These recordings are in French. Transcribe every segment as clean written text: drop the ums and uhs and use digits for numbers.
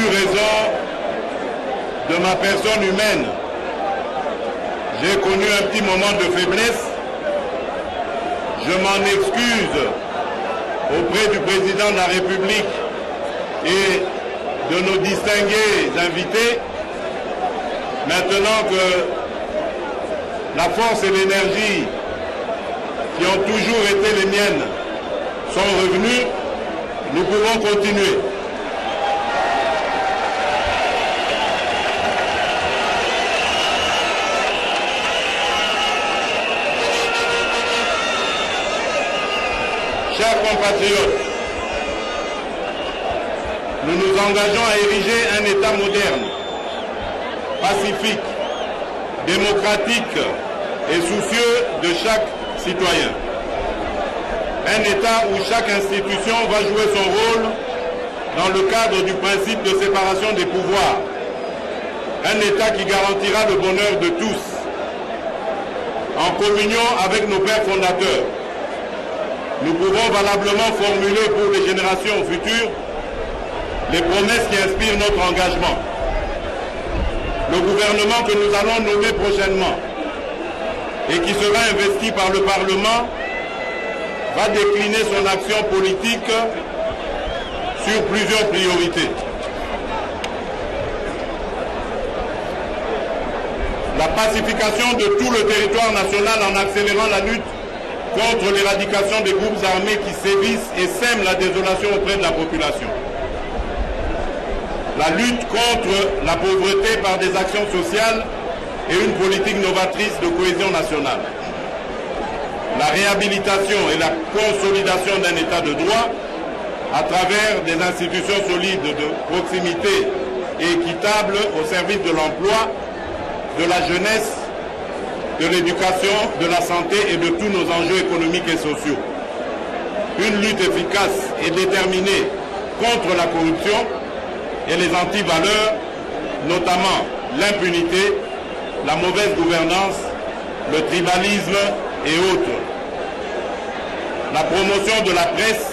eu raison de ma personne humaine. J'ai connu un petit moment de faiblesse. Je m'en excuse auprès du président de la République et de nos distingués invités. Maintenant que la force et l'énergie qui ont toujours été les miennes sont revenues, nous pouvons continuer. Chers compatriotes, nous nous engageons à ériger un État moderne, pacifique, démocratique et soucieux de chaque citoyen. Un État où chaque institution va jouer son rôle dans le cadre du principe de séparation des pouvoirs. Un État qui garantira le bonheur de tous, en communion avec nos pères fondateurs. Nous pouvons valablement formuler pour les générations futures les promesses qui inspirent notre engagement. Le gouvernement que nous allons nommer prochainement et qui sera investi par le Parlement va décliner son action politique sur plusieurs priorités. La pacification de tout le territoire national en accélérant la lutte contre l'éradication des groupes armés qui sévissent et sèment la désolation auprès de la population. La lutte contre la pauvreté par des actions sociales et une politique novatrice de cohésion nationale. La réhabilitation et la consolidation d'un État de droit à travers des institutions solides de proximité et équitables au service de l'emploi, de la jeunesse, de l'éducation, de la santé et de tous nos enjeux économiques et sociaux. Une lutte efficace et déterminée contre la corruption et les antivaleurs, notamment l'impunité, la mauvaise gouvernance, le tribalisme et autres. La promotion de la presse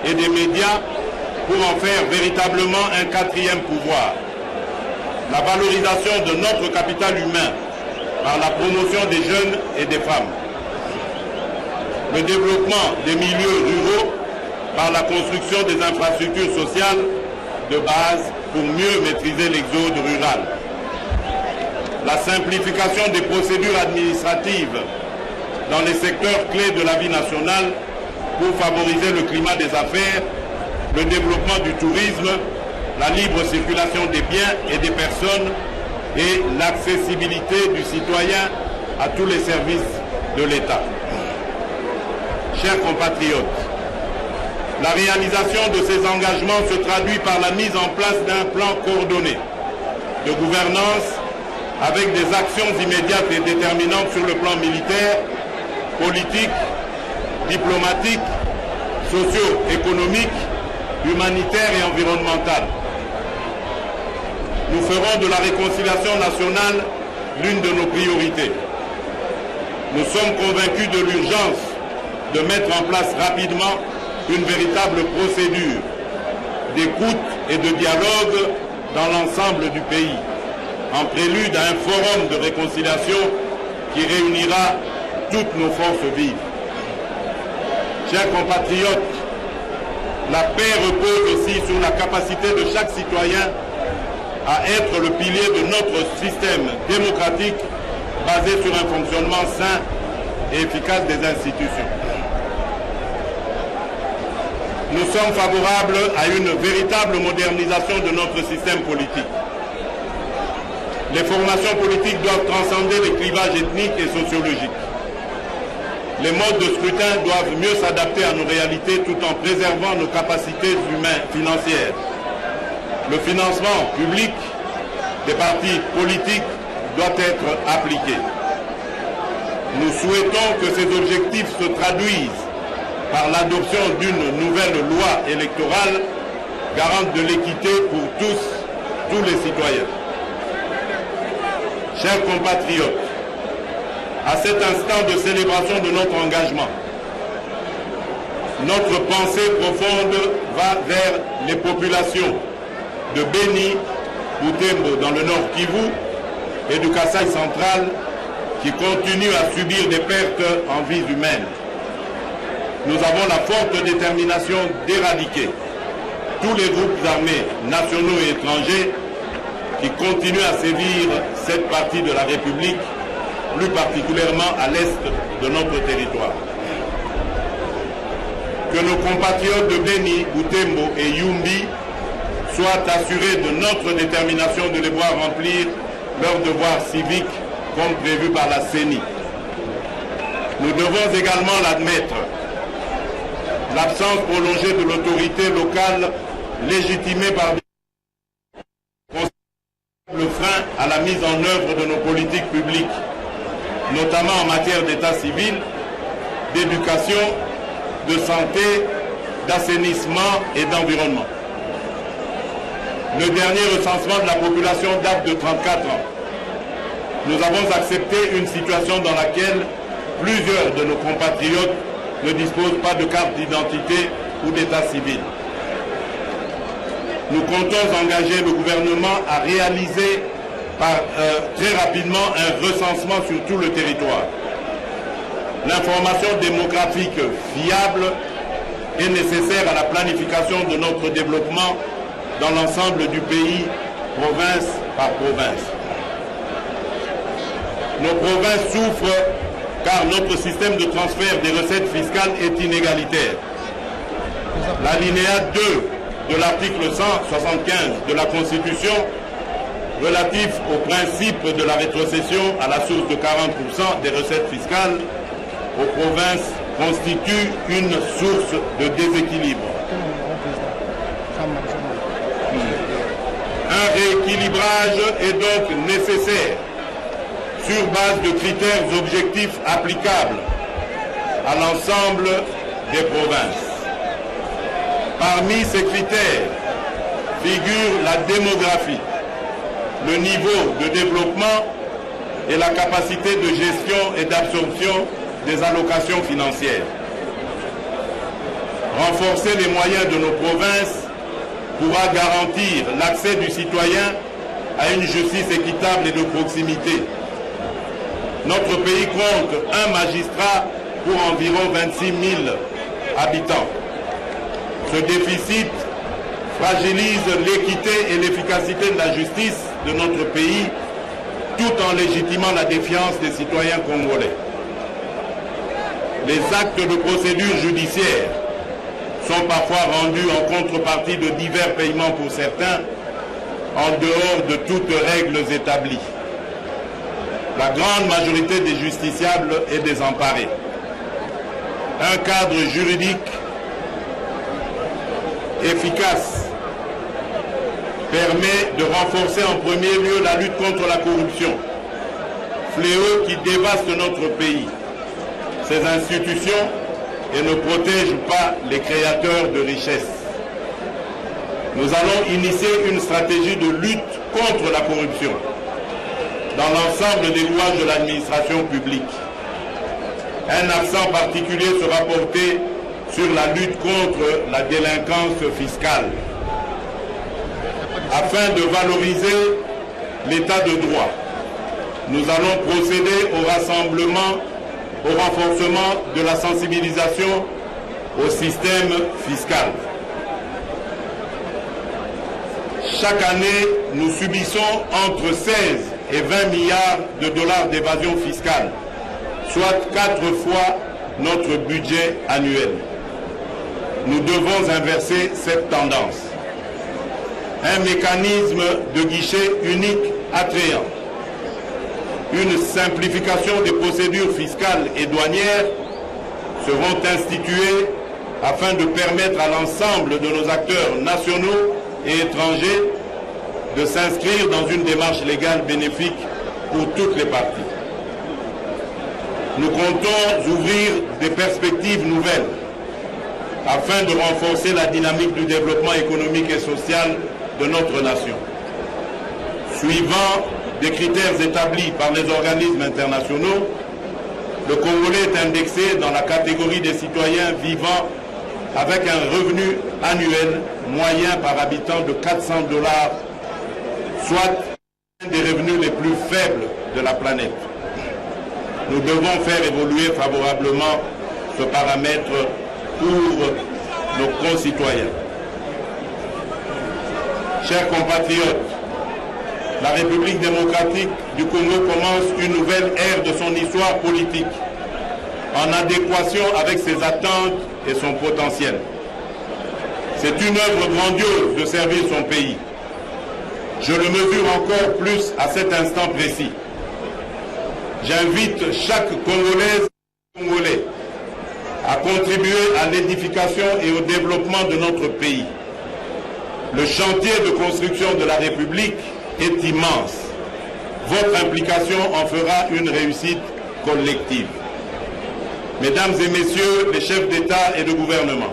et des médias pour en faire véritablement un quatrième pouvoir. La valorisation de notre capital humain par la promotion des jeunes et des femmes. Le développement des milieux ruraux par la construction des infrastructures sociales de base pour mieux maîtriser l'exode rural. La simplification des procédures administratives dans les secteurs clés de la vie nationale pour favoriser le climat des affaires, le développement du tourisme, la libre circulation des biens et des personnes et l'accessibilité du citoyen à tous les services de l'État. Chers compatriotes, la réalisation de ces engagements se traduit par la mise en place d'un plan coordonné de gouvernance avec des actions immédiates et déterminantes sur le plan militaire, politique, diplomatique, socio-économique, humanitaire et environnemental. Nous ferons de la réconciliation nationale l'une de nos priorités. Nous sommes convaincus de l'urgence de mettre en place rapidement une véritable procédure d'écoute et de dialogue dans l'ensemble du pays, en prélude à un forum de réconciliation qui réunira toutes nos forces vives. Chers compatriotes, la paix repose aussi sur la capacité de chaque citoyen à être le pilier de notre système démocratique basé sur un fonctionnement sain et efficace des institutions. Nous sommes favorables à une véritable modernisation de notre système politique. Les formations politiques doivent transcender les clivages ethniques et sociologiques. Les modes de scrutin doivent mieux s'adapter à nos réalités tout en préservant nos capacités humaines financières. Le financement public des partis politiques doit être appliqué. Nous souhaitons que ces objectifs se traduisent par l'adoption d'une nouvelle loi électorale garante de l'équité pour tous les citoyens. Chers compatriotes, à cet instant de célébration de notre engagement, notre pensée profonde va vers les populations de Beni, Butembo dans le nord Kivu et du Kasaï central qui continuent à subir des pertes en vies humaines. Nous avons la forte détermination d'éradiquer tous les groupes armés nationaux et étrangers qui continuent à sévir cette partie de la République, plus particulièrement à l'est de notre territoire. Que nos compatriotes de Beni, Butembo et Yumbi soient assurés de notre détermination de les voir remplir leurs devoirs civiques comme prévu par la CENI. Nous devons également l'admettre. L'absence prolongée de l'autorité locale légitimée par le frein à la mise en œuvre de nos politiques publiques, notamment en matière d'état civil, d'éducation, de santé, d'assainissement et d'environnement. Le dernier recensement de la population date de 34 ans. Nous avons accepté une situation dans laquelle plusieurs de nos compatriotes ne disposent pas de carte d'identité ou d'état civil. Nous comptons engager le gouvernement à réaliser très rapidement un recensement sur tout le territoire. L'information démographique fiable est nécessaire à la planification de notre développement dans l'ensemble du pays, province par province. Nos provinces souffrent car notre système de transfert des recettes fiscales est inégalitaire. L'alinéa 2 de l'article 175 de la Constitution relatif au principe de la rétrocession à la source de 40% des recettes fiscales aux provinces constitue une source de déséquilibre. Un rééquilibrage est donc nécessaire sur base de critères objectifs applicables à l'ensemble des provinces. Parmi ces critères figurent la démographie, le niveau de développement et la capacité de gestion et d'absorption des allocations financières. Renforcer les moyens de nos provinces pourra garantir l'accès du citoyen à une justice équitable et de proximité. Notre pays compte un magistrat pour environ 26 000 habitants. Ce déficit fragilise l'équité et l'efficacité de la justice de notre pays tout en légitimant la défiance des citoyens congolais. Les actes de procédure judiciaire sont parfois rendus en contrepartie de divers paiements pour certains, en dehors de toutes règles établies. La grande majorité des justiciables est désemparée. Un cadre juridique efficace permet de renforcer en premier lieu la lutte contre la corruption, fléau qui dévaste notre pays, ses institutions et ne protège pas les créateurs de richesses. Nous allons initier une stratégie de lutte contre la corruption dans l'ensemble des rouages de l'administration publique. Un accent particulier sera porté sur la lutte contre la délinquance fiscale, afin de valoriser l'état de droit. Nous allons procéder au renforcement de la sensibilisation au système fiscal. Chaque année, nous subissons entre 16 et 20 milliards de dollars d'évasion fiscale, soit 4 fois notre budget annuel. Nous devons inverser cette tendance. Un mécanisme de guichet unique attrayant, une simplification des procédures fiscales et douanières seront instituées afin de permettre à l'ensemble de nos acteurs nationaux et étrangers de s'inscrire dans une démarche légale bénéfique pour toutes les parties. Nous comptons ouvrir des perspectives nouvelles afin de renforcer la dynamique du développement économique et social de notre nation. Suivant des critères établis par les organismes internationaux, le Congolais est indexé dans la catégorie des citoyens vivant avec un revenu annuel moyen par habitant de $400, soit un des revenus les plus faibles de la planète. Nous devons faire évoluer favorablement ce paramètre pour nos concitoyens. Chers compatriotes, la République démocratique du Congo commence une nouvelle ère de son histoire politique, en adéquation avec ses attentes et son potentiel. C'est une œuvre grandiose de servir son pays. Je le mesure encore plus à cet instant précis. J'invite chaque Congolaise et Congolais à contribuer à l'édification et au développement de notre pays. Le chantier de construction de la République est immense. Votre implication en fera une réussite collective. Mesdames et messieurs les chefs d'État et de gouvernement,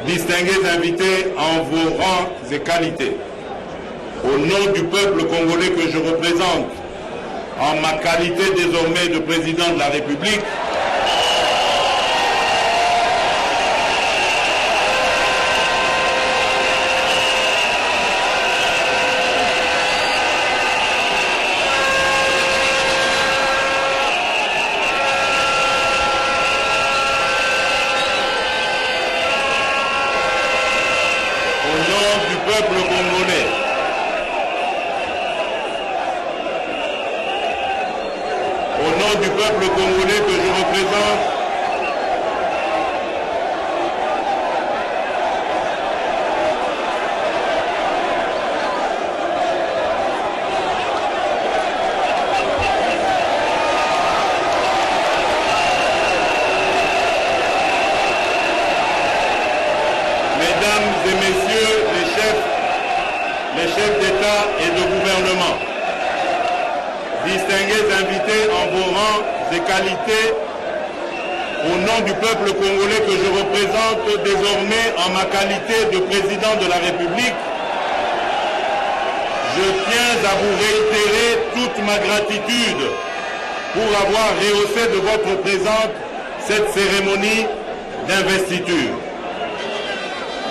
distingués invités en vos rangs et qualités, au nom du peuple congolais que je représente, en ma qualité désormais de président de la République, au nom du peuple congolais que je représente désormais en ma qualité de président de la République, je tiens à vous réitérer toute ma gratitude pour avoir rehaussé de votre présence cette cérémonie d'investiture.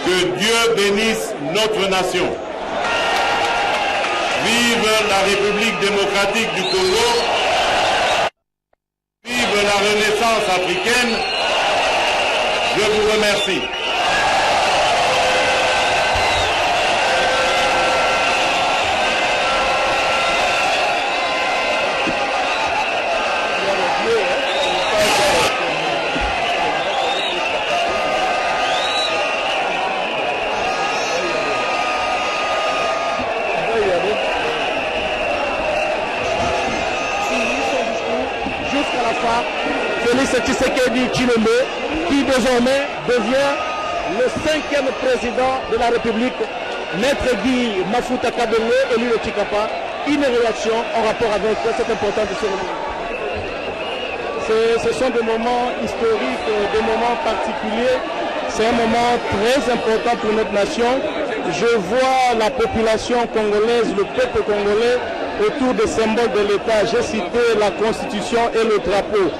Que Dieu bénisse notre nation. Vive la République démocratique du Congo. Vive la Renaissance africaine. Je vous remercie. Félix Tshisekedi Tshilombo, qui désormais devient le 5e président de la République, Maître Guy Mafuta Kabengé, élu le Tshikapa. Une réaction en rapport avec cette importante cérémonie. Ce sont des moments historiques, des moments particuliers. C'est un moment très important pour notre nation. Je vois la population congolaise, le peuple congolais, autour des symboles de l'État. J'ai cité la Constitution et le drapeau.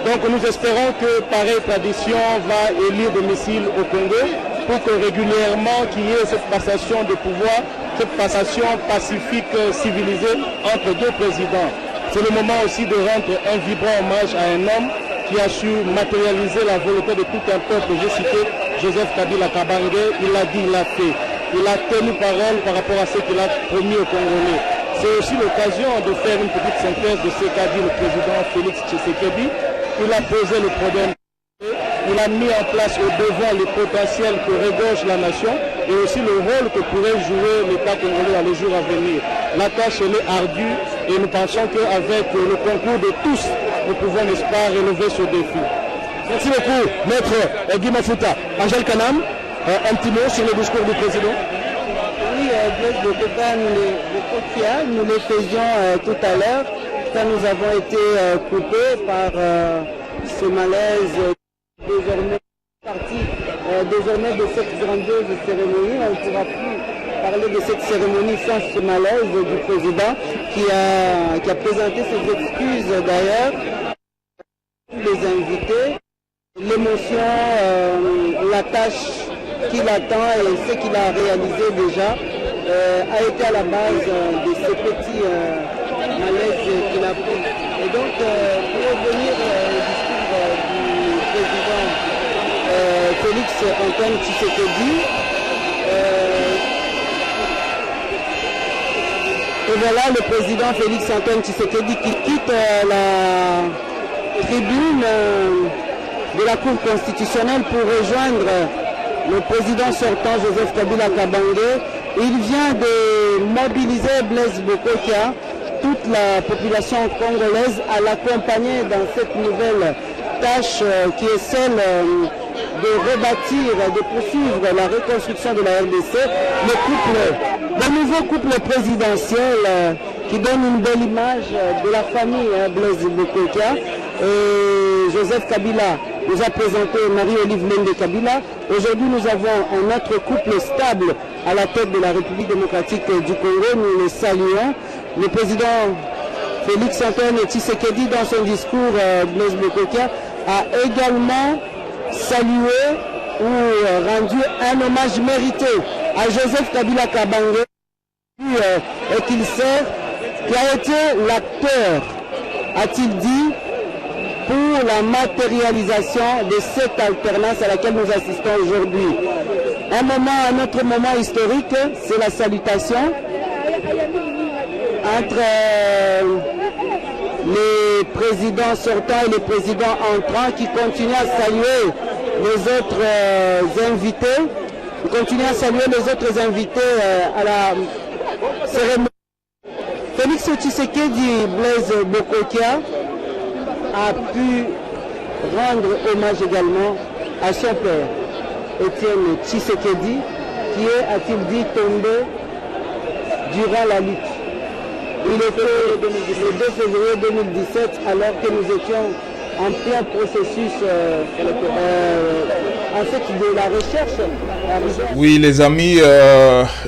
Donc nous espérons que pareille tradition va élire domicile au Congo pour que régulièrement qu'il y ait cette passation de pouvoir, cette passation pacifique, civilisée entre deux présidents. C'est le moment aussi de rendre un vibrant hommage à un homme qui a su matérialiser la volonté de tout un peuple. J'ai cité Joseph Kabila Kabange, il l'a dit, il l'a fait. Il a tenu parole par rapport à ce qu'il a promis aux Congolais. C'est aussi l'occasion de faire une petite synthèse de ce qu'a dit le président Félix Tshisekedi. Il a posé le problème, il a mis en place au devant les potentiels que regorge la nation et aussi le rôle que pourrait jouer l'État congolais dans les jours à venir. La tâche elle est ardue et nous pensons qu'avec le concours de tous, nous pouvons, n'est-ce pas, relever ce défi. Merci beaucoup, Maître Guy Mafuta. Angèle Kanam, un petit mot sur le discours du président. Oui, Blaise Boketa, nous le faisions tout à l'heure. Quand nous avons été coupés par ce malaise désormais parti de cette grandiose cérémonie. On ne pourra plus parler de cette cérémonie sans ce malaise du président qui a présenté ses excuses d'ailleurs. Les invités, l'émotion la tâche qu'il attend et ce qu'il a réalisé déjà a été à la base de ces petits malaises qu'il a pris. Et donc, pour revenir au discours du président Félix Antoine Tshisekedi, et voilà le président Félix Antoine Tshisekedi qui quitte la tribune de la Cour constitutionnelle pour rejoindre le président sortant Joseph Kabila Kabange. Il vient de mobiliser Blaise Bokokia, toute la population congolaise, à l'accompagner dans cette nouvelle tâche qui est celle de rebâtir, de poursuivre la reconstruction de la RDC, le nouveau couple présidentiel qui donne une belle image de la famille Blaise Bokokia. Et Joseph Kabila nous a présenté Marie-Olive Lende Kabila. Aujourd'hui, nous avons un autre couple stable à la tête de la République démocratique du Congo. Nous le saluons. Le président Félix Antoine Tshisekedi, dans son discours, Blaise Bokokia, a également salué ou rendu un hommage mérité à Joseph Kabila Kabange, et qu'il sert, qui a été l'acteur, a-t-il dit, pour la matérialisation de cette alternance à laquelle nous assistons aujourd'hui. Un autre moment historique, c'est la salutation entre les présidents sortants et les présidents entrants qui continuent à saluer les autres invités. À la cérémonie. Félix Tshisekedi, Blaise Bokokia, a pu rendre hommage également à son père, Étienne Tshisekedi, qui est, a-t-il dit, tombé durant la lutte. Il était le 2 février 2017, alors que nous étions en plein processus en fait de la recherche. Oui les amis,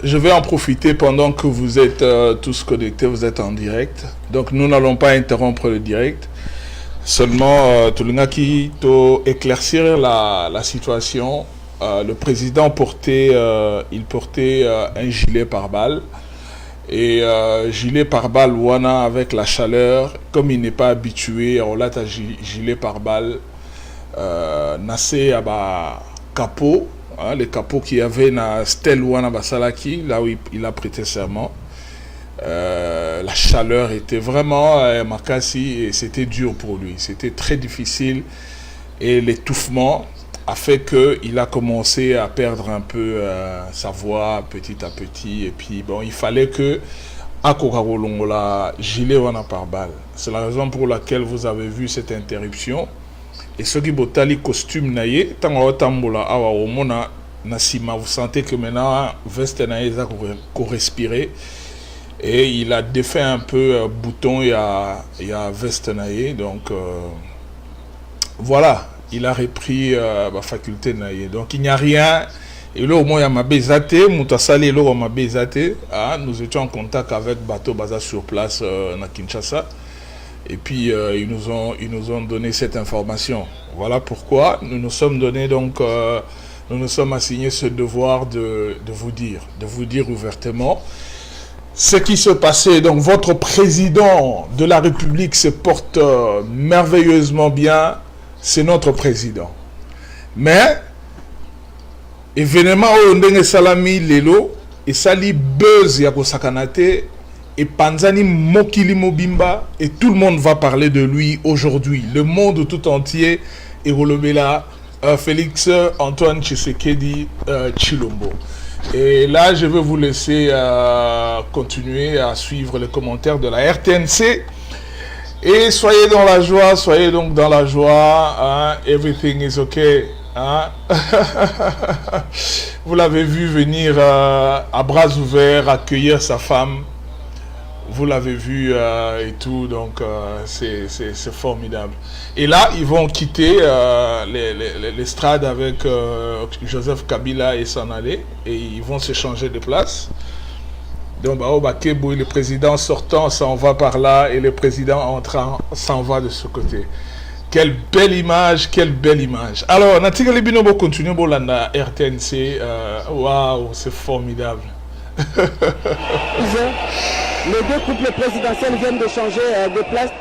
je vais en profiter pendant que vous êtes tous connectés, vous êtes en direct. Donc nous n'allons pas interrompre le direct. Seulement, Tulungaki, pour éclaircir la situation, le président portait un gilet pare-balles. Et gilet pare-balles, Wana, avec la chaleur, comme il n'est pas habitué, on l'a gilet pare-balles, Nassé à capot, les capots qu'il y avait dans Stel Wana Basalaki, là où il a prêté serment. La chaleur était vraiment Makassi et c'était dur pour lui, c'était très difficile et l'étouffement a fait qu'il a commencé à perdre un peu sa voix petit à petit et puis bon il fallait que Akokarolongola gilet wana par balle. C'est la raison pour laquelle vous avez vu cette interruption et ceux qui botali costume naye tango tambola awa omona nasima vous sentez que maintenant veste naye za ko respirer. Et il a défait un peu bouton et à veste naïe. Donc voilà, il a repris la faculté naïe. Donc il n'y a rien. Et là au moins il y a ma bezate, Moutasali là ma bezate. Nous étions en contact avec Bateau Baza sur place à Kinshasa. Et puis ils nous ont donné cette information. Voilà pourquoi nous nous sommes donné donc nous nous sommes assignés ce devoir de vous dire ouvertement ce qui se passait. Donc votre président de la République se porte merveilleusement bien, c'est notre président. Mais événement au ndenge salami lelo et sali buzz ya kosakanate et panzani mokili mobimba et tout le monde va parler de lui aujourd'hui. Le monde tout entier est relobela Félix Antoine Tshisekedi Tshilombo. Et là, je vais vous laisser continuer à suivre les commentaires de la RTNC. Et soyez dans la joie, soyez donc dans la joie. Hein? Everything is okay. Hein? Vous l'avez vu venir à bras ouverts, accueillir sa femme. Vous l'avez vu et tout, donc c'est formidable. Et là, ils vont quitter l'estrade avec Joseph Kabila et s'en aller. Et ils vont se changer de place. Donc, le président sortant s'en va par là et le président entrant s'en va de ce côté. Quelle belle image, quelle belle image. Alors, Natika Libino va continuer pour la RTNC. Waouh, c'est formidable. Les deux couples présidentiels viennent de changer de place.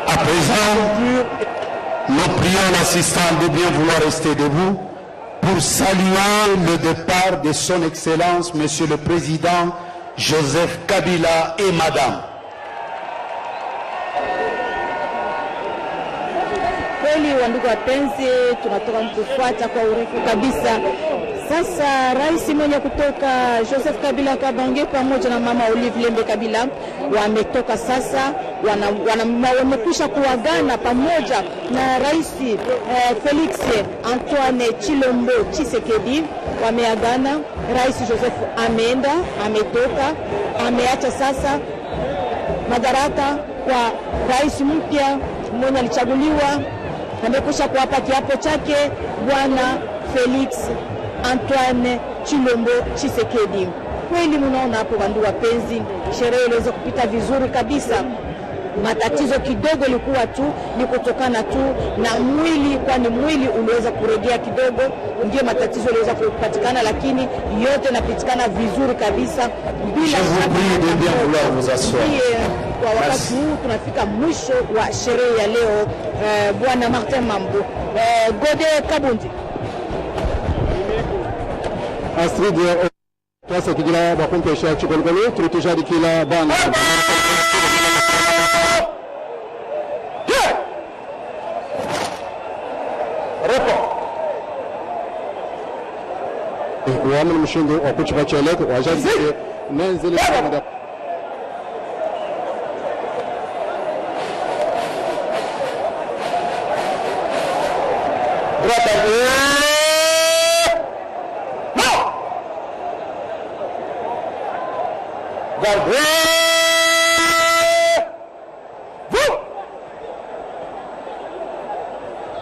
À présent, nous prions l'assistant de bien vouloir rester debout pour saluer le départ de son Excellence, Monsieur le Président Joseph Kabila et Madame. Kweli wandugu wapenzi, tunatoka kufuata kwa urefu kabisa. Sasa rais mwenye kutoka Joseph Kabila Kabange pamoja na mama Olive Lembe Kabila wametoka sasa, wamekwisha kuagana pamoja na rais Felix Antoine Chilombo Tshisekedi. Wameagana, rais Joseph ameenda, ametoka, ameacha sasa madaraka kwa rais mpya mwenye alichaguliwa. Amekwisha kuapa kiapo chake bwana Felix Antoine Chilombo Tshisekedi. Kweli mnaona hapo wandu wapenzi, sherehe iliweza kupita vizuri kabisa. Matatizo kidogo ilikuwa tu ni kutokana tu na mwili, kwani mwili uliweza kurejea kidogo, ndio matatizo iliweza kupatikana, lakini yote napitikana vizuri kabisa bila kwa wakati huu tunafika mwisho wa sherehe ya leo. Bwana Martin Mambo, Gode Kabundi. Astrid twase kugira bakumpesha kigolgolo turutujadikila bana وعمل مشيندو وكوتش باتشالك وعجز ننزل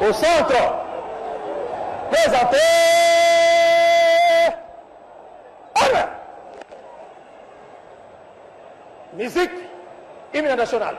Au centre, présenté. Musique, hymne national.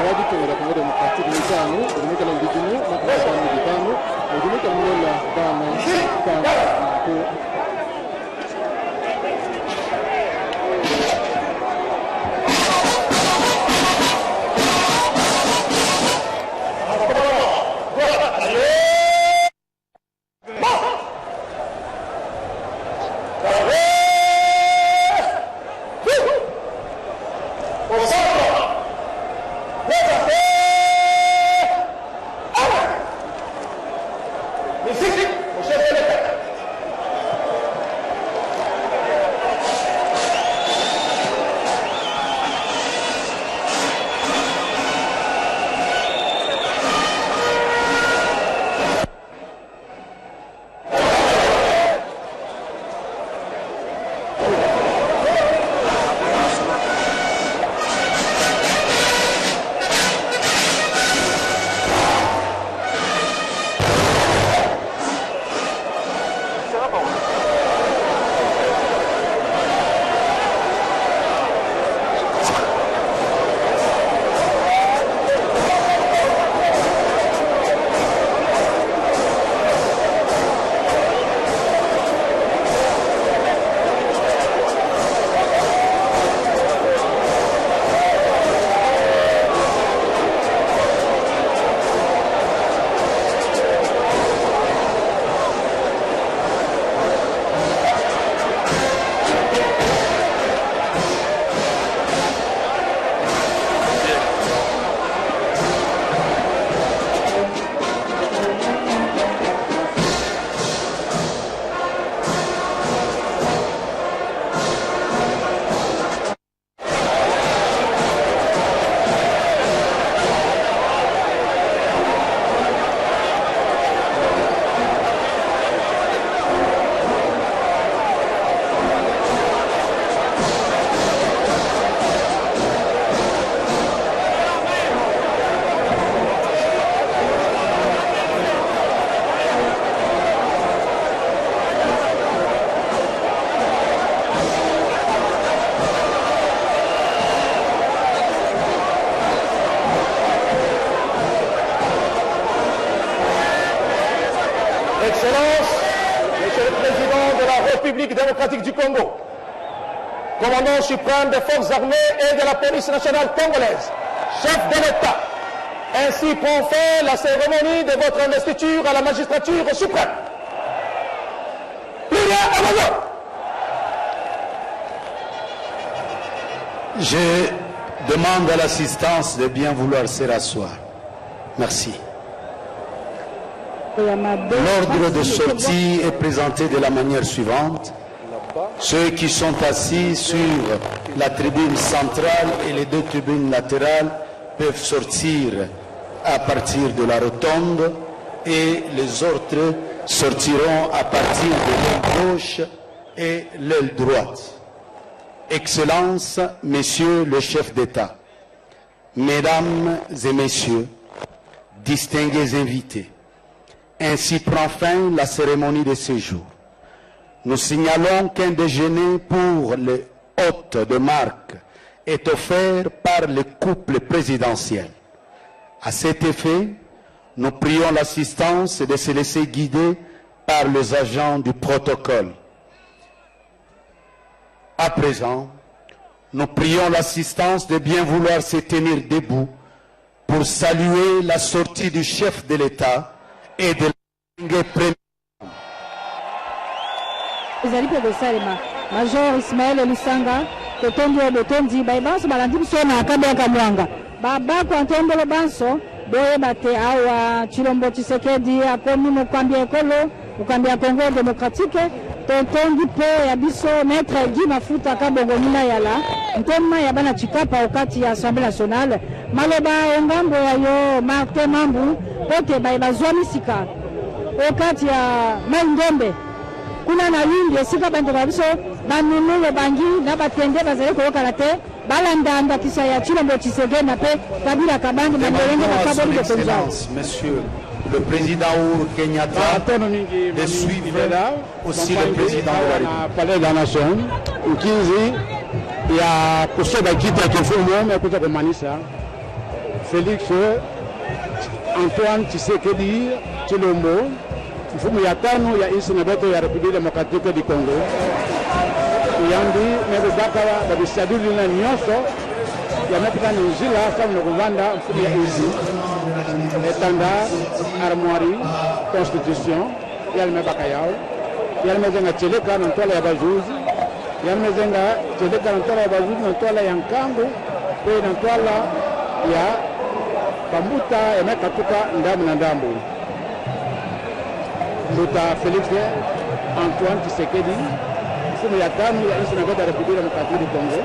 abagitumira ku demokratiki n'itanu ubunika na ngidinu na kumusana n'itanu ubunika mulela bana ku République démocratique du Congo, commandant suprême des forces armées et de la police nationale congolaise, chef de l'État. Ainsi prend fin la cérémonie de votre investiture à la magistrature suprême. Plus rien à l'honneur. Je demande à l'assistance de bien vouloir se rasseoir. Merci. L'ordre de sortie est présenté de la manière suivante. Ceux qui sont assis sur la tribune centrale et les deux tribunes latérales peuvent sortir à partir de la rotonde et les autres sortiront à partir de l'aile gauche et l'aile droite. Excellences, Messieurs le chef d'État, Mesdames et Messieurs, distingués invités, ainsi prend fin la cérémonie de séjour. Nous signalons qu'un déjeuner pour les hôtes de marque est offert par le couple présidentiel. À cet effet, nous prions l'assistance de se laisser guider par les agents du protocole. À présent, nous prions l'assistance de bien vouloir se tenir debout pour saluer la sortie du chef de l'État et de la première. Major Ismaël Lusanga, Totondi Obotondi, Baibanso, Balandim Sona, Kabeka Mwanga, Baba Kwantombolo Banso, Boye Bate Awa, Chilombo Tshisekedi, Akomi Mukwambia Ekolo, Mukwambia Congo Démocratique, Totondi Po, Yabiso, Maître Guy Mafuta, Kabongo Mina Yala, Ntoma Yabana Chikapa, Okati ya Assemblée Nationale, Maloba Ongambo Yayo, Martin Mambu, Pote Baibazwami Sika, Okati ya Maingombe, kuna na wingi esika bantu babiso banunule bangi na batende bazale koyoka te balandanda kisa ya Chilombo Tshisekedi na pe Kabila Kabandi mandelenge na kabori de Konja. Monsieur le président Uhuru Kenyatta de suivre aussi le président de la Palais de la Nation ukizi ya kusema kitu kifumo umekuja kumanisha Félix Antoine Tshisekedi Tshilombo, mfumu ya tano ya nchi na beto ya Republika Demokratiki du Congo. Yandi nebudakala babisaduli na nyoso ya mepika nzila sabu nokuvanda mfumu ya nchi. Etanda armoirie constitution yalmebaka yao. Yalmezenga cheleka na ntola ya bajuzi. Yalmezenga cheleka na ntola ya bajuzi na ntola ya nkambu. Pe na ntola ya Bambuta yamekatuka ndamu na ndambu. Mbuta Félix Antoine Tshisekedi, mfumu ya tano ya nchi na beto ya Republika Demokratiki du Congo,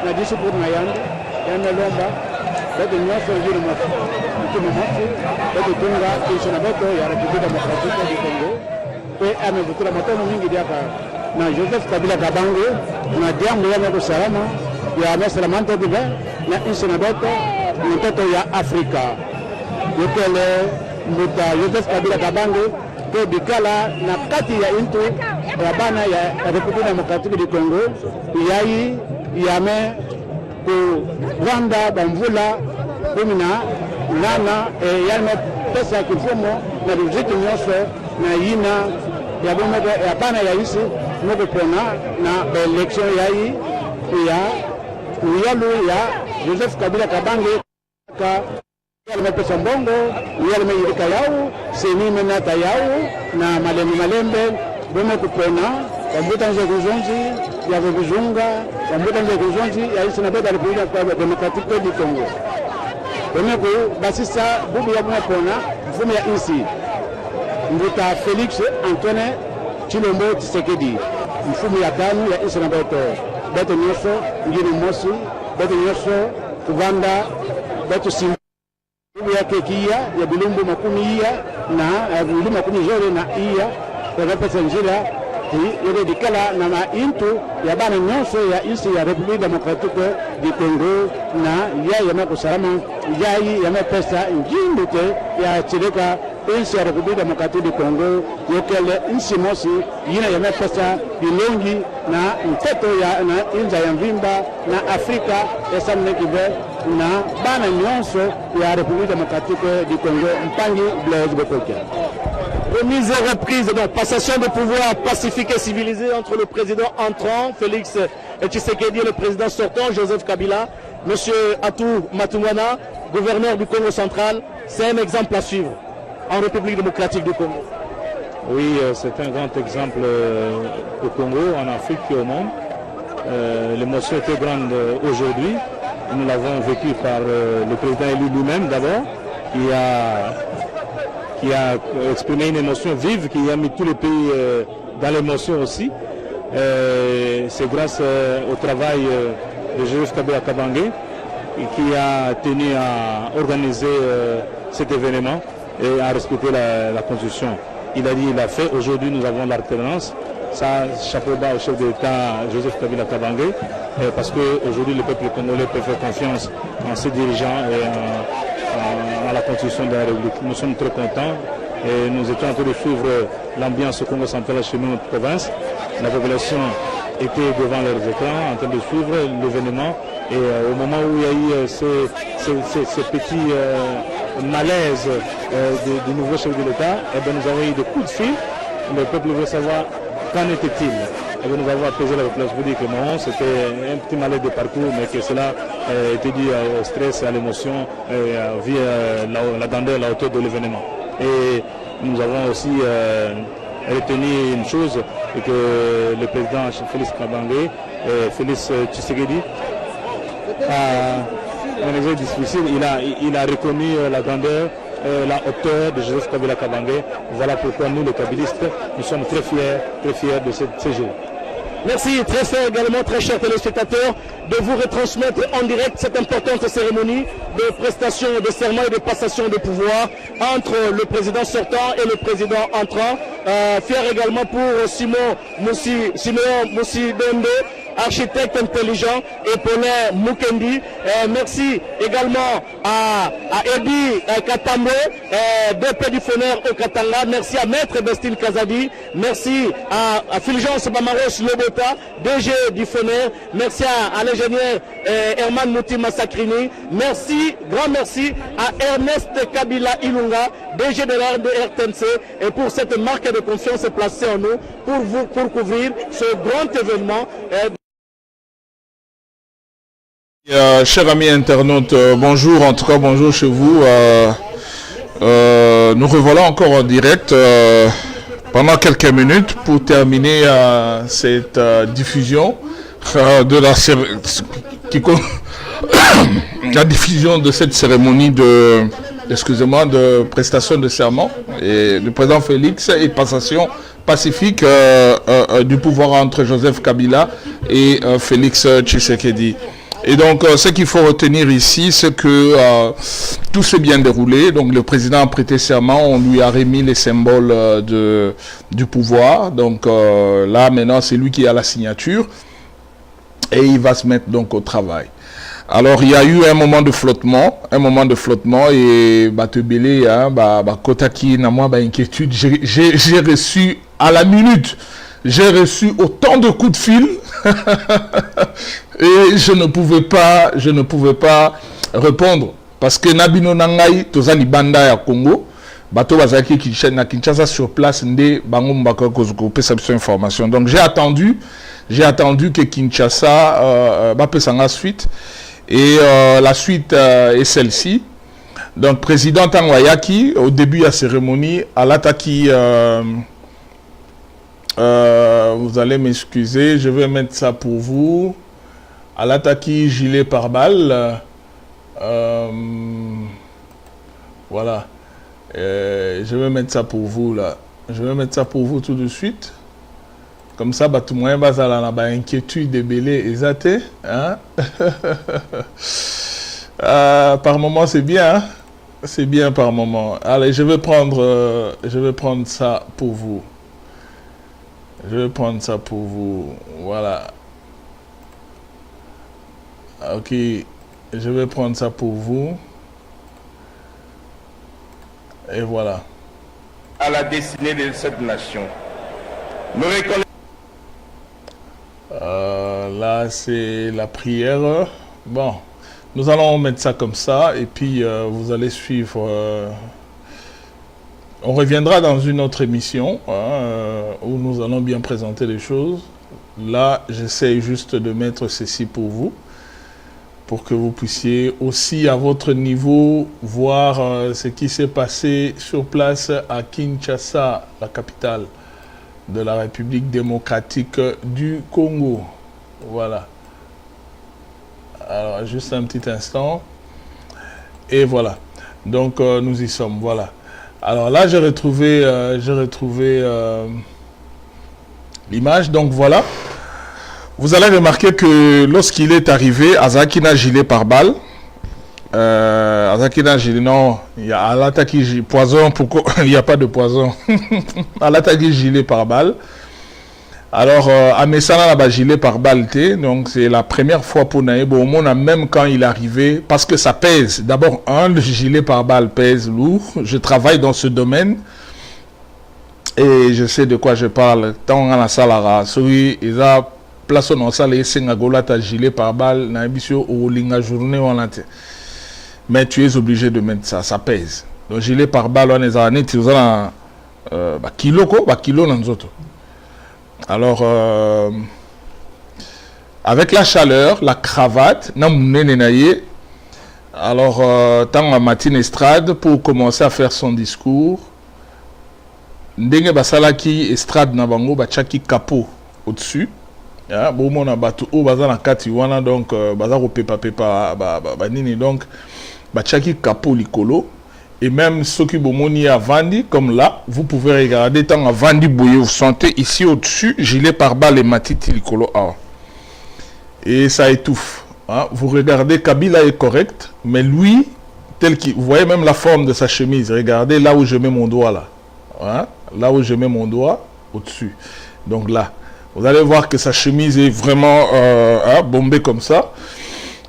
na dishi pour na yandi, yamelomba beto nyoso njiri mosi, mtumu mosi, beto tunga nchi na beto ya Republika Demokratiki du Congo, pe amevutura matono mingi diaka na Joseph Kabila Kabange, na diambu ya meko salama, ya mesalamanto dibe, na nchi na beto, mtoto ya Afrika. Yokele Mbuta Joseph Kabila Kabange ke bikala na kati ya intu ya bana ya Republika Demokratiki du Congo yayi yame ku Rwanda bamvula 18 yame pesa kifumo na vizitu nyoso na yina ya bomebe ya bana ya isi moko pona na election yayi ya uyalu ya Joseph Kabila Kabange ka yalme pesa mbongo yalme yirika yao seni menata yao na malembe bome kupona Bambuta nje kuzonzi ya kuzunga Bambuta nje kuzonzi ya isi na beta Republika Demokratiki du Congo bome ku basisa bubu ya bome pona mfumu ya isi Mbuta Félix Antoine Tshilombo Tshisekedi mfumu ya tano ya isi na beto nyoso ngini mosi beto nyoso kuvanda beto sim ya kekia ya bilumbu makumi iya na bilumbu makumi jore na iya kwa pesa njira yele dikala na maintu ya bana nyonso ya nchi ya Republika Demokratiki du Congo na ya meko salama ya pesa njindute ya chileka nchi ya Republika Demokratiki du Congo yokele nchi mosi yina ya pesa bilongi na mtoto ya na inja ya mvimba na Afrika ya samne kibe na bana nyonso ya République démocratique du Congo mpangi Blaise Bokokia. Remise et reprise, donc passation de pouvoir pacifique et civilisée entre le président entrant, Félix Tshisekedi, et le président sortant, Joseph Kabila. Monsieur Atou Matungwana, gouverneur du Congo central, c'est un exemple à suivre en République démocratique du Congo. Oui, c'est un grand exemple au Congo, en Afrique et au monde. L'émotion était grande aujourd'hui. Nous l'avons vécu par le président élu lui-même d'abord, qui a exprimé une émotion vive, qui a mis tous les pays dans l'émotion aussi. C'est grâce au travail de Joseph Kabila Kabange qui a tenu à organiser cet événement et à respecter la Constitution. Il a dit, il a fait. Aujourd'hui, nous avons l'alternance. Ça, chapeau bas au chef de l'État Joseph Kabila Kabange, parce qu'aujourd'hui, le peuple congolais peut faire confiance en ses dirigeants et à la Constitution de la République. Nous sommes très contents et nous étions en train de suivre l'ambiance au Congo central chez nous, notre province. La population était devant leurs écrans en train de suivre l'événement et au moment où il y a eu ces petits malaises du nouveau chef de l'État, nous avons eu des coups de fil. Le peuple veut savoir qu'en était-il. Nous avons apaisé la population pour dire que non, c'était un petit malaise de parcours, mais que cela était dû au stress, à l'émotion, via la grandeur, la hauteur de l'événement. Et nous avons aussi retenu une chose, et que le président Félix Kabange, Félix Tshisekedi, a un exercice difficile, il a reconnu la grandeur, la hauteur de Joseph Kabila Kabange. Voilà pourquoi nous, les Kabilistes, nous sommes très fiers de ce jour. Merci, très fier également, très chers téléspectateurs, de vous retransmettre en direct cette importante cérémonie de prestation de serment et de passation de pouvoir entre le président sortant et le président entrant. Fier également pour Simeon Moussi Bembe, architecte intelligent, Eponé Mukendi. Merci également à Ebi Katambwe, DP du Foner au Katanga. Merci à Maître Bestil Kazadi. Merci à Fulgence Bamaros Lobota, DG du Foner. Merci à l'ingénieur Herman Mouti Massakrini. Merci, grand merci à Ernest Kabila Ilunga, DG de la RTNC, et pour cette marque de confiance placée en nous pour couvrir ce grand événement. Chers amis internautes, bonjour, en tout cas bonjour chez vous. Nous revoilà encore en direct pendant quelques minutes pour terminer cette diffusion de la diffusion de cette cérémonie de prestation de serment et du président Félix et passation pacifique du pouvoir entre Joseph Kabila et Félix Tshisekedi. Et donc, ce qu'il faut retenir ici, c'est que tout s'est bien déroulé. Donc, le président a prêté serment, on lui a remis les symboles du pouvoir. Donc, là, maintenant, c'est lui qui a la signature. Et il va se mettre donc au travail. Alors, il y a eu un moment de flottement et Batebele, Kotaki, na moi, inquiétude. J'ai reçu à la minute, j'ai reçu autant de coups de fil et je ne pouvais pas répondre parce que Nabino Nangai, Tozali Banda ya Congo, bato bazaki na Kinshasa sur place nde bango mbaka kozuko cette information. Donc j'ai attendu que Kinshasa bapesanga suite et la suite est celle-ci. Donc président Tangwayaki au début de la cérémonie à l'attaque vous allez m'excuser, je vais mettre ça pour vous. À l'attaque gilet pare-balles. Voilà. Je vais mettre ça pour vous là. Je vais mettre ça pour vous tout de suite. Comme ça, tout le monde va inquiétude de belé exaté. Hein? Par moment, c'est bien. Hein? C'est bien par moment. Allez, je vais prendre ça pour vous. Je vais prendre ça pour vous. Voilà. Ok. Je vais prendre ça pour vous. Et voilà. À la destinée de cette nation. Nous reconnaissons. Là, c'est la prière. Bon. Nous allons mettre ça comme ça. Et puis, vous allez suivre... On reviendra dans une autre émission où nous allons bien présenter les choses. Là, j'essaie juste de mettre ceci pour vous, pour que vous puissiez aussi à votre niveau voir ce qui s'est passé sur place à Kinshasa, la capitale de la République démocratique du Congo. Voilà. Alors, juste un petit instant. Et voilà. Donc, nous y sommes. Voilà. Alors là, j'ai retrouvé l'image. Donc voilà. Vous allez remarquer que lorsqu'il est arrivé, Azakina gilet pare-balles. Azakina gilet, non, il y a à l'attaque poison. Pourquoi il n'y a pas de poison? À l'attaque gilet pare-balles. Alors, à Messana, la gilet pare-balles, donc c'est la première fois pour Naïbo. Au monde, même quand il est arrivé, parce que ça pèse. D'abord, le gilet pare-balles pèse lourd. Je travaille dans ce domaine et je sais de quoi je parle. Tant on a la salle, celui ils a place dans la salle et c'est un gilet pare-balles, naïbisio ou linga journée on a. Mais tu es obligé de mettre ça, ça pèse. Donc gilet pare-balles on est à net, tu as kilo dans les autres. Alors, avec la chaleur, la cravate, alors, tant à Martine Estrade pour commencer à faire son discours, Ndenge Basalaki Estrade Nabango Bachaki Kapo au-dessus. Bon, on a battu au bazar na Katiwana, donc, bazar au pepa, banini, donc, Bachaki Kapo Likolo. Et même ceux qui bomoni à Vandi, comme là, vous pouvez regarder, tant à Vandi Boye, vous sentez ici au-dessus, gilet pare-balles et matiti likolo. Et ça étouffe. Hein. Vous regardez, Kabila est correct, mais lui, tel qu'il, vous voyez même la forme de sa chemise. Regardez là où je mets mon doigt là. Hein. Là où je mets mon doigt, au-dessus. Donc là, Vous allez voir que sa chemise est vraiment bombée comme ça.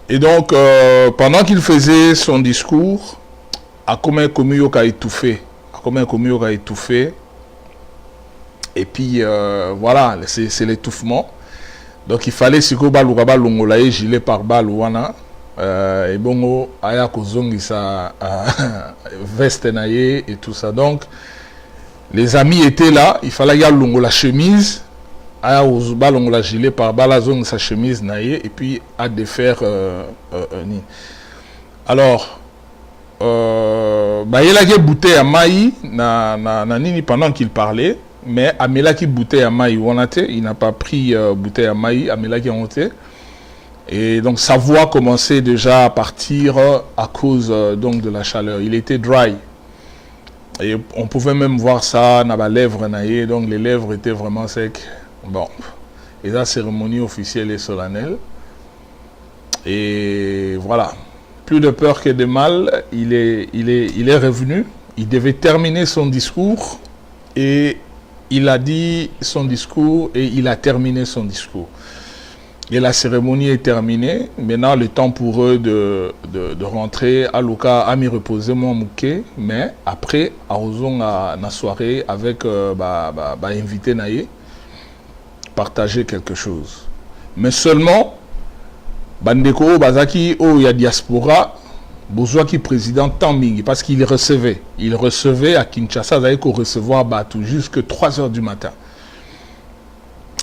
Et donc, pendant qu'il faisait son discours, Akome Komuyok a étouffé. Et puis, voilà, c'est l'étouffement. Donc, il fallait si ko balu kaba longolaye gilet par balle wana. Et bon, aya kozongi sa veste naye et tout ça. Donc, les amis étaient là. Il fallait y a longola chemise. Aya ozuba longola gilet par balle zong sa chemise naye et puis à défaire ni. Alors, bah il a que bouteille à maï na nini pendant qu'il parlait. Mais Amela qui bouteille à maï, il n'a pas pris bouteille à maï, Amela qui a monté. Et donc sa voix commençait déjà à partir à cause donc de la chaleur. Il était dry. Et on pouvait même voir ça dans les lèvres naïe, donc les lèvres étaient vraiment secs. Bon, et la cérémonie officielle et solennelle. Et voilà, plus de peur que de mal, il est revenu. Il devait terminer son discours et il a dit son discours et il a terminé son discours. Et la cérémonie est terminée. Maintenant, le temps pour eux de rentrer à Luka, à m'y reposer, moi, Mouké. Mais après, à Ozon, à la soirée, avec invité Naye, partager quelque chose. Mais seulement, Bandeko, Bazaki, il y a diaspora, Bozouaki président Tambing, parce qu'il recevait. Il recevait à Kinshasa, il allait recevoir Batou jusqu'à 3 heures du matin.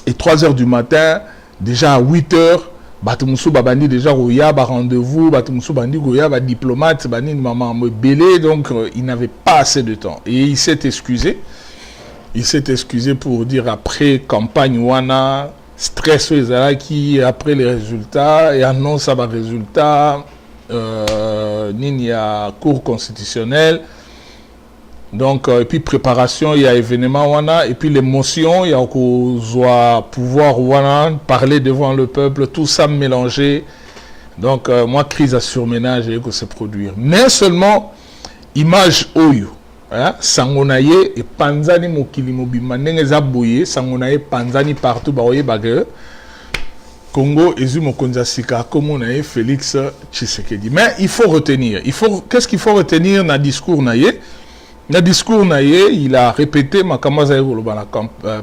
Et 3 heures du matin, déjà à 8 heures, Batou Moussou Babandi déjà Roya, rendez-vous, Batou Moussou Bandi Roya, diplomate, Bani maman me belé, donc il n'avait pas assez de temps. Et il s'est excusé. Il s'est excusé pour dire après campagne Wana, stress qui après les résultats, et annonce à résultats. Il y a cours constitutionnel, donc et puis préparation, il y a événement wana, et puis l'émotion, il y a pouvoir wana, parler devant le peuple, tout ça mélangé. Donc moi crise à surménage et que se produire, mais seulement image oyo sangonaye et panzani mokili mobima ndenge zaboye sangonaye panzani partout baoye bagé Congo et Mokonzasika, comme on a Félix Tshisekedi. Mais il faut retenir. Qu'est-ce qu'il faut retenir dans le discours Naye? Dans le discours Naye, il a répété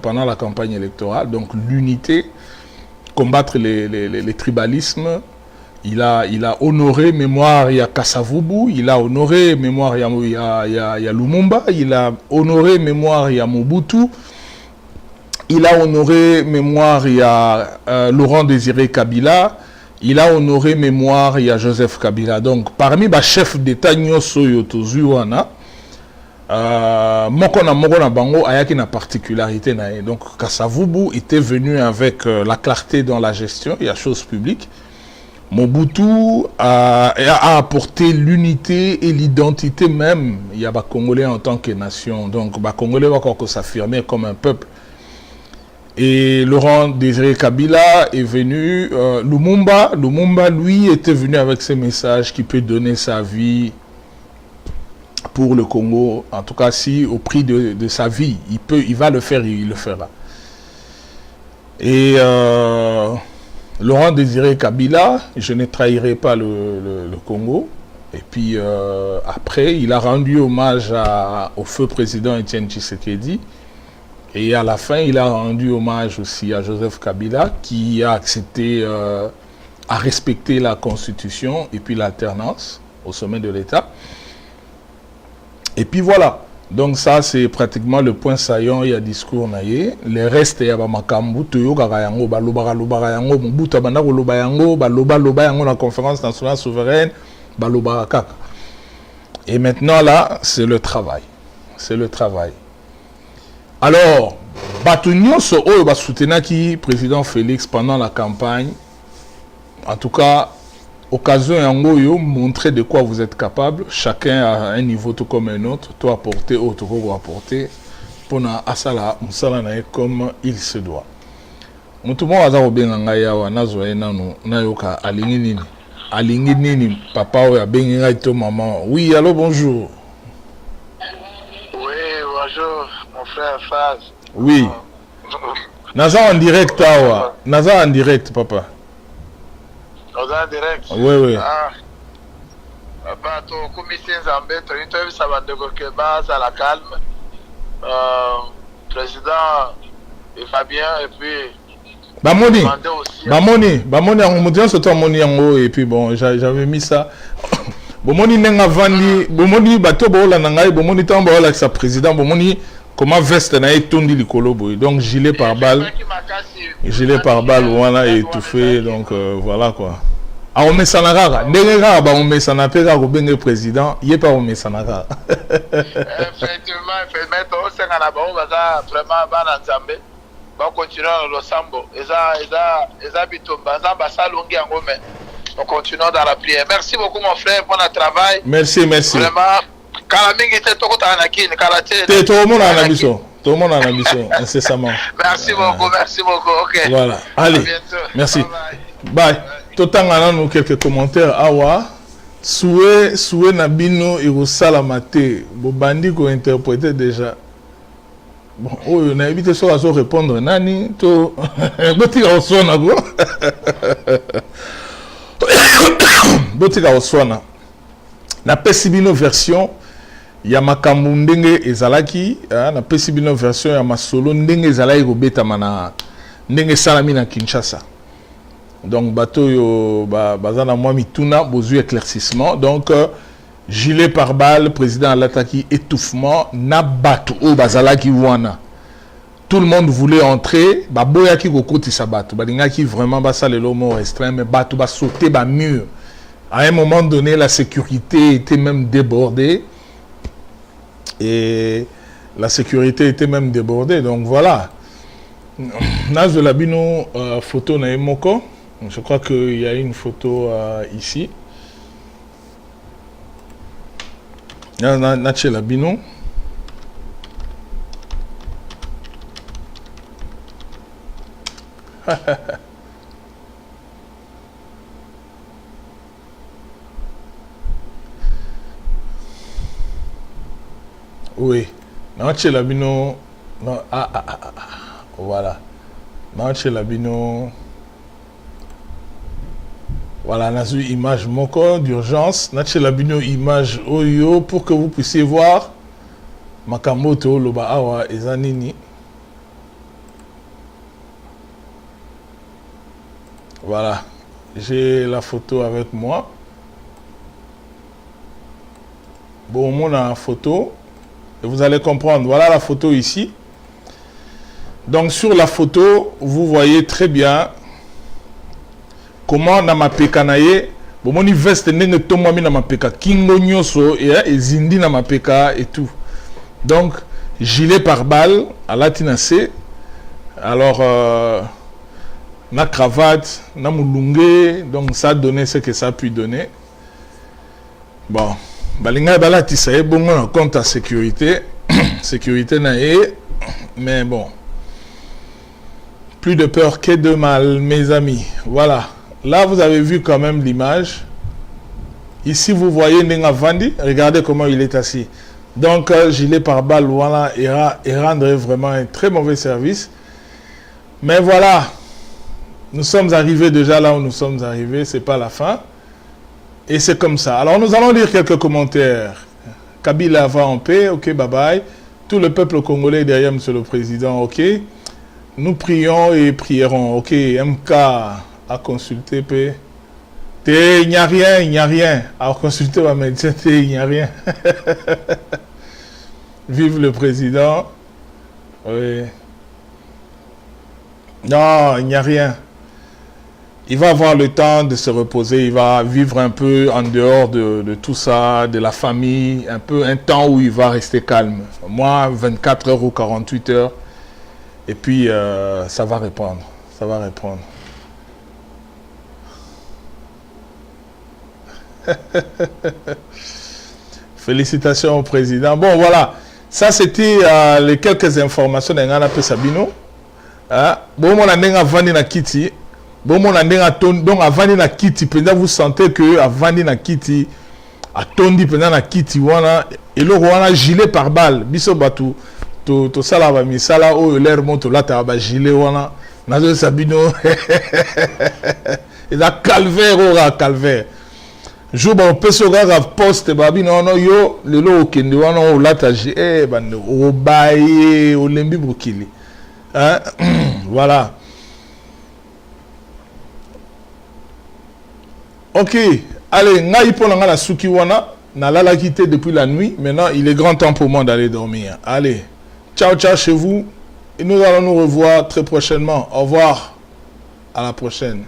pendant la campagne électorale, donc l'unité, combattre les tribalismes. Il a honoré mémoire il y a Kasavubu, il a honoré mémoire il y a Lumumba, il a honoré mémoire il y a Mobutu. Il a honoré mémoire, il y a Laurent Désiré Kabila. Il a honoré mémoire, il y a Joseph Kabila. Donc, parmi les chefs d'État, Yotozuana, Mokona Bango, a une particularité. Donc, Kasavubu était venu avec la clarté dans la gestion, il y a chose publique. Mobutu a apporté l'unité et l'identité même. Il y a les Congolais en tant que nation. Donc, les Congolais vont encore s'affirmer comme un peuple. Et Laurent Désiré Kabila est venu, Lumumba, lui, était venu avec ses messages qui peut donner sa vie pour le Congo. En tout cas, si au prix de sa vie, il va le faire, il le fera. Et Laurent Désiré Kabila, je ne trahirai pas le Congo. Et puis après, il a rendu hommage au feu président Étienne Tshisekedi. Et à la fin, il a rendu hommage aussi à Joseph Kabila qui a accepté à respecter la Constitution et puis l'alternance au sommet de l'État. Et puis voilà. Donc ça, c'est pratiquement le point saillant. Il y a discours naïe. Les restes, il y a Makambu, Toyo, Garayango, Baloba, Mobutu, Bandako, Lobayango, Baloba, la conférence nationale souveraine, Baloba, Kaka. Et maintenant là, c'est le travail. C'est le travail. Alors, Batunyo so oyo ba soutenaki président Félix pendant la campagne. En tout cas, occasion yango yo montrer de quoi vous êtes capable. Chacun à un niveau tout comme un autre. Toi apporter, autre ko apporter. Pona asala musala na comme il se doit. Mutu mo aza obenga ngai awa nazoye nanu nayoka alingi nini papa oyo abengi ngai to maman. Oui, allô, bonjour. Oui, bonjour, mon frère Faz. Oui. Naza en direct, awa. Naza en direct, papa. Naza en direct. Oui, oui. Bato commission Zambé, tu ça va de que base à la calme. Président, il va bien et puis. Bamoni, en me disant surtout Moni yango et puis bon, j'avais mis ça. Bomoni nenga vandi, bomoni bato bola nangai, bomoni tamba bola avec sa président, bomoni comment veste na etondi likolo boy. Donc gilet pare-balles, voilà étouffé, donc voilà quoi. Ah on met ça na rara, ndengera ba on met ça na pera ko benga président, yé pas on met ça na rara. Effectivement, on s'est na ba on va vraiment bana Nzambe. On continue dans le sambo. On continue dans la prière. Merci beaucoup mon frère pour le travail. Merci. Vraiment. Tout le monde en a besoin, incessamment. Merci beaucoup. Ok. Voilà. Allez. Merci. Bye. Tout le temps, nous quelques commentaires. Awa. Souhait Nabino et Rosalamate. Bobandi ko interpréter déjà. Bon, on a évité ça à répondre. Nani, to. Botika oswana go. Botika oswana. Na pesibino version ya makambu ndenge ezalaki, na pesibino version ya masolo ndenge ezalaki kobeta mana ndenge salami na Kinshasa. Donc bato yo bazana moi mituna bozu éclaircissement. Donc gilet pare-balles, président Alataki, étouffement, Nabatu, oh Bazalaki Wana. Tout le monde voulait entrer, Baboyaki Gokoti Sabatu, Badingaki vraiment basa le lomo restreint, mais Batu ba sauter ba mur. À un moment donné, la sécurité était même débordée. Et la sécurité était même débordée, donc voilà. Naz de Labino, photo na Emoko. Je crois qu'il y a une photo ici. Nache Labino. Oui. Nache Labino. Voilà. Nache Labino. Voilà, on a vu image moko d'urgence. Nache Labino image oyo pour que vous puissiez voir Makamoto loba awa ezanini. Voilà, j'ai la photo avec moi. Bon, on a la photo et vous allez comprendre. Voilà la photo ici. Donc sur la photo, vous voyez très bien comment na mapeka na ye bomoni veste ndenge tomwami na mapeka kingo nyoso et zindi na mapeka et tout. Donc gilet pare-balles à la tinacé. Alors na cravate, na moulungue, donc ça a donné ce que ça a pu donner. Bon, balinga balati ça est bon on compte à sécurité, sécurité na e, mais bon. Plus de peur que de mal, mes amis. Voilà. Là, vous avez vu quand même l'image. Ici, vous voyez Nenga Vandi. Regardez comment il est assis. Donc, gilet pare-balles, voilà, et rendrait vraiment un très mauvais service. Mais voilà. Nous sommes arrivés déjà là où nous sommes arrivés. Ce n'est pas la fin. Et c'est comme ça. Alors, nous allons lire quelques commentaires. Kabila va en paix. Ok, bye bye. Tout le peuple congolais derrière, monsieur le président. Ok. Nous prions et prierons. Ok, MK à consulter. Il n'y a rien. À consulter ma médecin, il n'y a rien. Vive le président. Oui. Non, il n'y a rien. Il va avoir le temps de se reposer. Il va vivre un peu en dehors de tout ça, de la famille. Un temps où il va rester calme. Moi, 24 heures ou 48 heures. Et puis, ça va répondre. Ça va répondre. Félicitations au président. Bon, voilà. Ça, c'était les quelques informations d'Engana Pesabino. Bon, mon andeng a vandi na kiti. Bon, mon andeng a tondi. Donc, a vandi na kiti. Pendant vous sentez que a vandi na kiti. A tondi pendant na kiti. Et le roi a gilet pare-balles. Biso Batou. to sala ba misala o l'air monte là ta ba gilet wana nazo sabino et la calvaire ora calvaire jour ba peso ga poste ba bino no yo lelo okende wana o lata bande o baye o lembi bukili hein voilà. Ok, allez, ngai pour la suki wana na la quitté depuis la nuit. Maintenant, il est grand temps pour moi d'aller dormir. Allez, ciao ciao chez vous et nous allons nous revoir très prochainement. Au revoir, à la prochaine.